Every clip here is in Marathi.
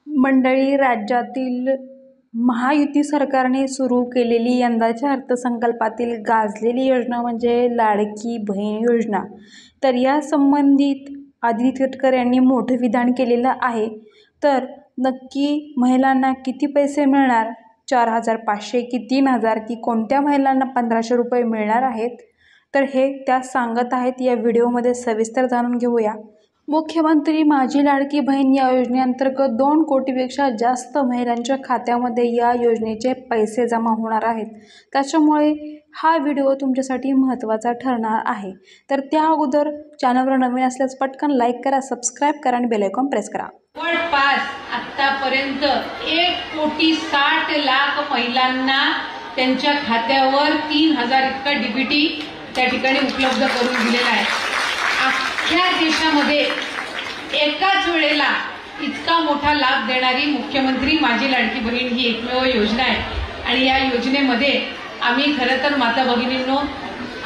मंडळी, राज्यातील महायुती सरकारने सुरू केलेली यंदाच्या अर्थसंकल्पातील गाजलेली योजना म्हणजे लाडकी बहीण योजना. तर या संबंधित आदित्य तटकरे यांनी मोठं विधान केलेलं आहे. तर नक्की महिलांना किती पैसे मिळणार? 4,500 की 3,000 की कोणत्या महिलांना 1,500 रुपये मिळणार आहेत? तर हे त्या सांगत आहेत. या व्हिडिओमध्ये सविस्तर जाणून घेऊया. मुख्यमंत्री माझी लाडकी बहीण या योजनेअंतर्गत 2 कोटीपेक्षा जास्त महिलांच्या खात्यामध्ये या योजनेचे पैसे जमा होणार आहेत. त्याच्यामुळे हा व्हिडिओ तुमच्यासाठी महत्त्वाचा ठरणार आहे. तर त्या अगोदर चॅनलवर नवीन असल्यास पटकन लाईक करा, सबस्क्राईब करा आणि बेल आयकॉन प्रेस करा. आतापर्यंत 1,60,00,000 महिलांना त्यांच्या खात्यावर 3,000 इतका डीबीटी त्या ठिकाणी उपलब्ध करून दिलेला आहे. अख्ख्या देशामध्ये एकाच वेळेला इतका मोठा लाभ देणारी मुख्यमंत्री माझी लाडकी बहीण ही एकमेव योजना आहे. आणि या योजनेमध्ये आम्ही खरं तर माता भगिनींनो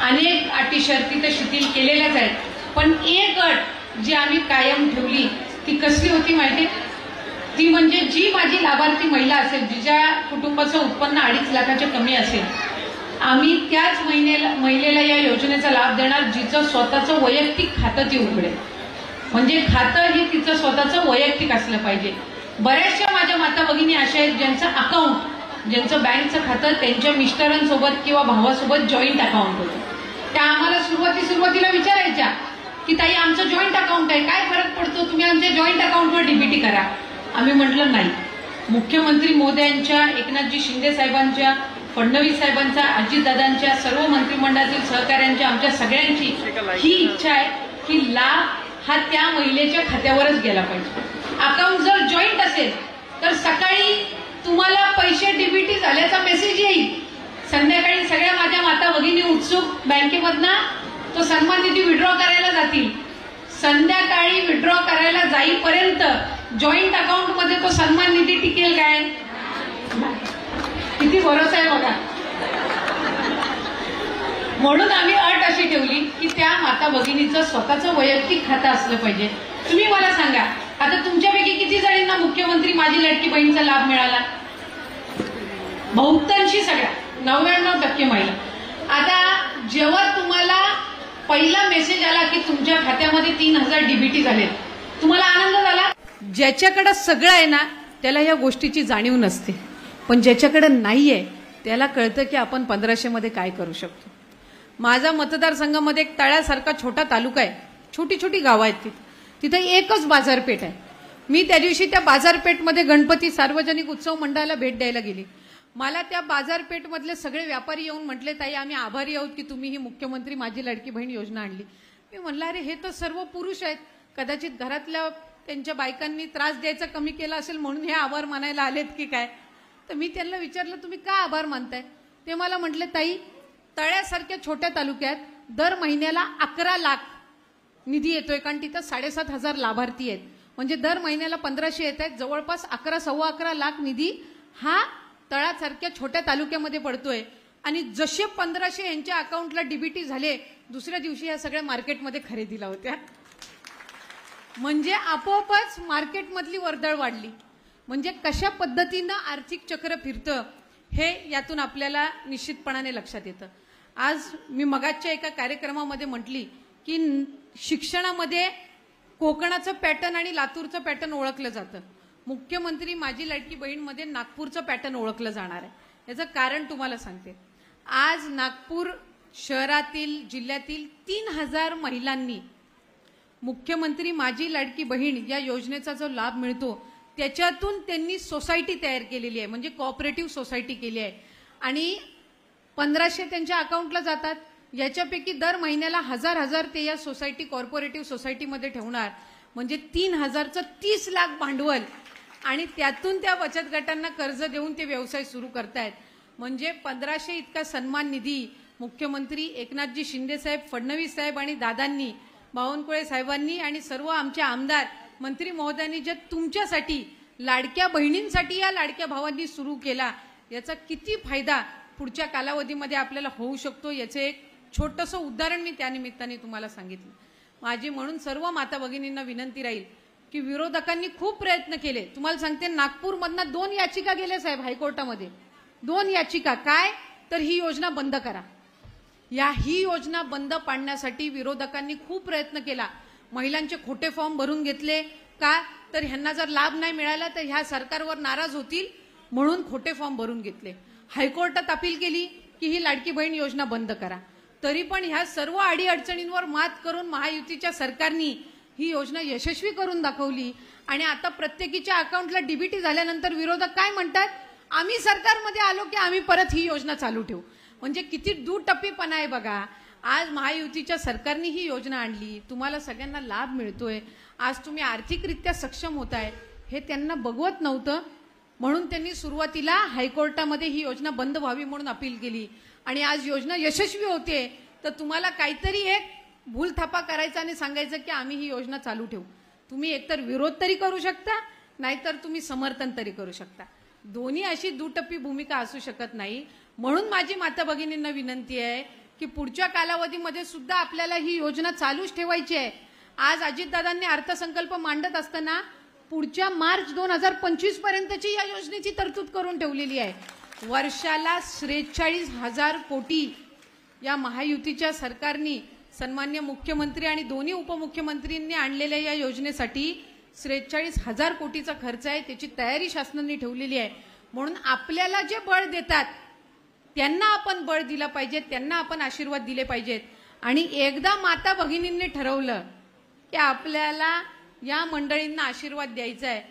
अनेक अटी शर्ती तर शिथिल केलेल्याच आहेत, पण एक अट जी आम्ही कायम ठेवली ती कसली होती माहिती? ती म्हणजे जी माझी लाभार्थी महिला असेल, जिच्या कुटुंबाचं उत्पन्न 2.5 लाखाच्या कमी असेल, आम्ही त्याच महिलेला या योजनेचा लाभ देणार जिचं स्वतःचं वैयक्तिक खातं ती उघडेल. म्हणजे खातं हे तिचं स्वतःचं वैयक्तिक असलं पाहिजे. बऱ्याचशा माझ्या माता भगिनी अशा आहेत ज्यांचं अकाउंट, ज्यांचं बँकचं खातं त्यांच्या मिस्टरांसोबत किंवा भावासोबत जॉईंट अकाउंट होतं. त्या आम्हाला सुरुवातीला विचारायच्या की ताई आमचं जॉईंट अकाउंट आहे, काय फरक पडतो, तुम्ही आमच्या जॉईंट अकाउंटवर डीबीटी करा. आम्ही म्हटलं नाही. मुख्यमंत्री मोदयांच्या, एकनाथजी शिंदे साहेबांच्या, फडणवीस साहेबांच्या, अजितदादांच्या, सर्व मंत्रिमंडळातील सहकाऱ्यांच्या, आमच्या सगळ्यांची ही इच्छा आहे की लाभ हा त्या महिलेच्या खात्यावरच गेला पाहिजे. अकाउंट जर जॉईंट असेल तर सकाळी तुम्हाला पैसे डीबीटी झाल्याचा मेसेज येईल, संध्याकाळी सगळ्या माझ्या माता भगिनी उत्सुक बँकेमधनं तो सन्मान निधी विड्रॉ करायला जातील. संध्याकाळी विड्रॉ करायला जाईपर्यंत जॉईंट अकाउंट मध्ये तो सन्मान निधी टिकेल काय? किती भरोसा आहे बघा. म्हणून आम्ही अट अशी ठेवली की त्या माता भगिनीचं स्वतःचं वैयक्तिक खातं असलं पाहिजे. तुम्ही मला सांगा, आता तुमच्यापैकी किती जणींना मुख्यमंत्री माझी लाडकी बहीणचा लाभ मिळाला? बहुतांशी सगळ्या, 99% महिला. आता जेव्हा तुम्हाला पहिला मेसेज आला की तुमच्या खात्यामध्ये 3,000 डीबीटी झाले, तुम्हाला आनंद झाला? ज्याच्याकडे सगळं आहे ना त्याला या गोष्टीची जाणीव नसते, पण ज्याच्याकडे नाहीये त्याला कळतं की आपण 1,500 मध्ये काय करू शकतो. माझा मतदारसंघामध्ये एक तळ्यासारखा छोटा तालुका आहे, छोटी छोटी गावं आहेत, तिथे एकच बाजारपेठ आहे. मी त्या दिवशी त्या बाजारपेठमध्ये गणपती सार्वजनिक उत्सव मंडळाला भेट द्यायला गेली. मला त्या बाजारपेठमधले सगळे व्यापारी येऊन म्हटले, ताई आम्ही आभारी आहोत की तुम्ही ही मुख्यमंत्री माझी लाडकी बहीण योजना आणली. मी म्हणलं अरे हे तर सर्व पुरुष आहेत, कदाचित घरातल्या त्यांच्या बायकांनी त्रास द्यायचा कमी केला असेल म्हणून हे आभार मानायला आलेत की काय. तर मी त्यांना विचारलं तुम्ही का आभार मानताय? ते मला म्हटले ताई तळ्यासारख्या छोट्या तालुक्यात दर महिन्याला 11 लाख निधी येतोय, कारण तिथं 7,500 लाभार्थी आहेत, म्हणजे दर महिन्याला 1,500 येत आहेत, जवळपास 11-11.25 लाख निधी हा तळ्यासारख्या छोट्या तालुक्यामध्ये पडतोय. आणि जसे 1,500 यांच्या अकाउंटला डीबीटी झाले, दुसऱ्या दिवशी या सगळ्या मार्केटमध्ये खरेदीला होत्या. म्हणजे आपोआपच मार्केटमधली वर्दळ वाढली. म्हणजे कशा पद्धतीनं आर्थिक चक्र फिरतं हे यातून आपल्याला निश्चितपणाने लक्षात येतं. आज मी मगाच्या एका कार्यक्रमामध्ये म्हटली की शिक्षणामध्ये कोकणाचं पॅटर्न आणि लातूरचं पॅटर्न ओळखलं जातं. मुख्यमंत्री माझी लाडकी बहीणमध्ये नागपूरचं पॅटर्न ओळखलं जाणार आहे. याचं कारण तुम्हाला सांगते. आज नागपूर शहरातील, जिल्ह्यातील 3,000 महिलांनी मुख्यमंत्री माझी लाडकी बहीण या योजनेचा जो लाभ मिळतो त्याच्यातून त्यांनी सोसायटी तयार केलेली आहे, म्हणजे कोऑपरेटिव्ह सोसायटी केली आहे. आणि 1,500 त्यांच्या अकाउंटला जातात. याच्यापैकी दर महिन्याला 1,000 ते या सोसायटी, कॉर्पोरेटिव्ह सोसायटीमध्ये ठेवणार, म्हणजे 3,000चं 30 लाख भांडवल. आणि त्यातून त्या बचत गटांना कर्ज देऊन ते व्यवसाय सुरू करतायत. म्हणजे 1,500 इतका सन्मान निधी मुख्यमंत्री एकनाथजी शिंदे साहेब, फडणवीस साहेब आणि दादांनी, बावनकुळे साहेबांनी आणि सर्व आमच्या आमदार मंत्री महोदयांनी जे तुमच्यासाठी, लाडक्या बहिणींसाठी या लाडक्या भावांनी सुरू केला, याचा किती फायदा पुढच्या कालावधीमध्ये आपल्याला होऊ शकतो याचे एक छोटंसं उदाहरण मी त्या निमित्ताने तुम्हाला सांगितलं. माझी म्हणून सर्व माता भगिनींना विनंती राहील की विरोधकांनी खूप प्रयत्न केले. तुम्हाला सांगते, नागपूरमधनं 2 याचिका गेल्या साहेब हायकोर्टामध्ये. 2 याचिका. काय तर ही योजना बंद करा. ही योजना बंद पाडण्यासाठी विरोधकांनी खूप प्रयत्न केला. महिलांचे खोटे फॉर्म भरून घेतले. का तर ह्यांना जर लाभ नाही मिळाला तर ह्या सरकारवर नाराज होतील म्हणून खोटे फॉर्म भरून घेतले. हायकोर्टात अपील केली की ही लाडकी बहीण योजना बंद करा. तरी पण ह्या सर्व अडीअडचणींवर मात करून महायुतीच्या सरकारनी ही योजना यशस्वी करून दाखवली. आणि आता प्रत्येकीच्या अकाउंटला डीबीटी झाल्यानंतर विरोधक काय म्हणतात, आम्ही सरकारमध्ये आलो की आम्ही परत ही योजना चालू ठेवू. म्हणजे किती दुटप्पीपणा आहे बघा. आज महायुतीच्या सरकारने ही योजना आणली, तुम्हाला सगळ्यांना लाभ मिळतोय, आज तुम्ही आर्थिकरित्या सक्षम होताय, हे त्यांना बघवत नव्हतं. म्हणून त्यांनी सुरुवातीला हायकोर्टामध्ये ही योजना बंद व्हावी म्हणून अपील केली. आणि आज योजना यशस्वी होते तर तुम्हाला काहीतरी एक भूलथापा करायचा आणि सांगायचं की आम्ही ही योजना चालू ठेवू. तुम्ही एकतर विरोध तरी करू शकता, नाहीतर तुम्ही समर्थन तरी करू शकता. दोन्ही अशी दुटप्पी भूमिका असू शकत नाही. म्हणून माझी माता भगिनींना विनंती आहे की पुढच्या कालावधीमध्ये सुद्धा आपल्याला ही योजना चालूच ठेवायची आहे. आज अजितदादांनी अर्थसंकल्प मांडत असताना पुढच्या मार्च 2025 पर्यंतची या योजनेची तरतूद करून ठेवलेली आहे. वर्षाला 43,000 कोटी या महायुतीच्या सरकारनी, सन्मान्य मुख्यमंत्री आणि दोन्ही उपमुख्यमंत्र्यांनी आणलेल्या या योजनेसाठी 43,000 कोटीचा खर्च आहे. त्याची तयारी शासनाने ठेवलेली आहे. म्हणून आपल्याला जे बळ देतात त्यांना आपण बळ दिलं पाहिजे, त्यांना आपण आशीर्वाद दिले पाहिजेत. आणि एकदा माता भगिनींनी ठरवलं की आपल्याला या मंडळींना आशीर्वाद द्यायचा आहे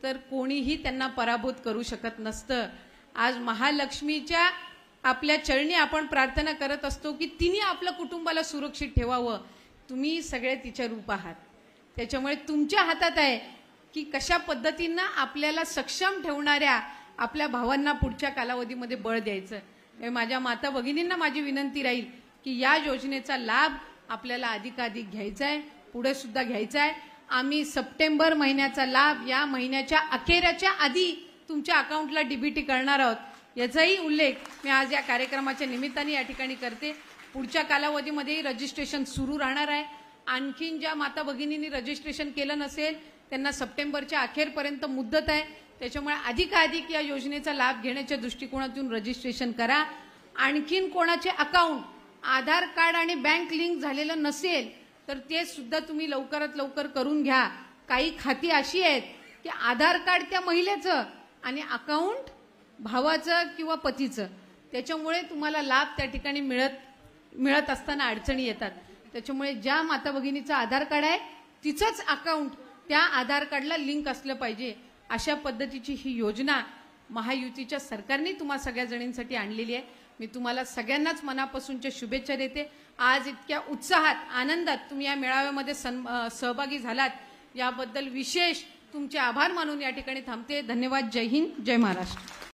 तर कोणीही त्यांना पराभूत करू शकत नसतं. आज महालक्ष्मीच्या आपल्या चरणी आपण प्रार्थना करत असतो की तिने आपल्या कुटुंबाला सुरक्षित ठेवावं. तुम्ही सगळे तिच्या रूप आहात. त्याच्यामुळे तुमच्या हातात आहे की कशा पद्धतीनं आपल्याला सक्षम ठेवणाऱ्या आपल्या भावांना पुढच्या कालावधीमध्ये बळ द्यायचं. माझ्या माता भगिनींना माझी विनंती राहील की या योजनेचा लाभ आपल्याला अधिकाधिक घ्यायचा आहे, पुढे सुद्धा घ्यायचा आहे. आम्ही सप्टेंबर महिन्याचा लाभ या महिन्याच्या अखेरच्या आधी तुमच्या अकाउंटला डीबीटी करणार आहोत. याचाही उल्लेख मी आज या कार्यक्रमाच्या निमित्ताने या ठिकाणी करते. पुढच्या कालावधीमध्येही रजिस्ट्रेशन सुरू राहणार आहे. आणखीन ज्या माता भगिनींनी रजिस्ट्रेशन केलं नसेल त्यांना सप्टेंबरच्या अखेरपर्यंत मुदत आहे. त्याच्यामुळे अधिकाधिक या योजनेचा लाभ घेण्याच्या दृष्टिकोनातून रजिस्ट्रेशन करा. आणखीन कोणाचे अकाउंट आधार कार्ड आणि बँक लिंक झालेलं नसेल तर ते सुद्धा तुम्ही लवकरात लवकर करून घ्या. काही खाती अशी आहेत की आधार कार्ड त्या महिलेचं आणि अकाउंट भावाचं किंवा पतीचं, त्याच्यामुळे तुम्हाला लाभ त्या ठिकाणी मिळत असताना अडचणी येतात. त्याच्यामुळे ज्या माता भगिनीचं आधार कार्ड आहे तिचंच अकाउंट त्या आधार कार्डला लिंक असलं पाहिजे. अशा पद्धतीची ही योजना महायुतीच्या सरकारने तुम्हा सगळ्या जणींसाठी आणलेली आहे. मी तुम्हाला सगळ्यांनाच मनापासूनच्या शुभेच्छा देते. आज इतक्या उत्साहात आनंदात तुम्ही या मेळाव्यामध्ये सहभागी झालात याबद्दल विशेष तुमचे आभार मानून या ठिकाणी थांबते. धन्यवाद. जय हिंद, जय महाराष्ट्र.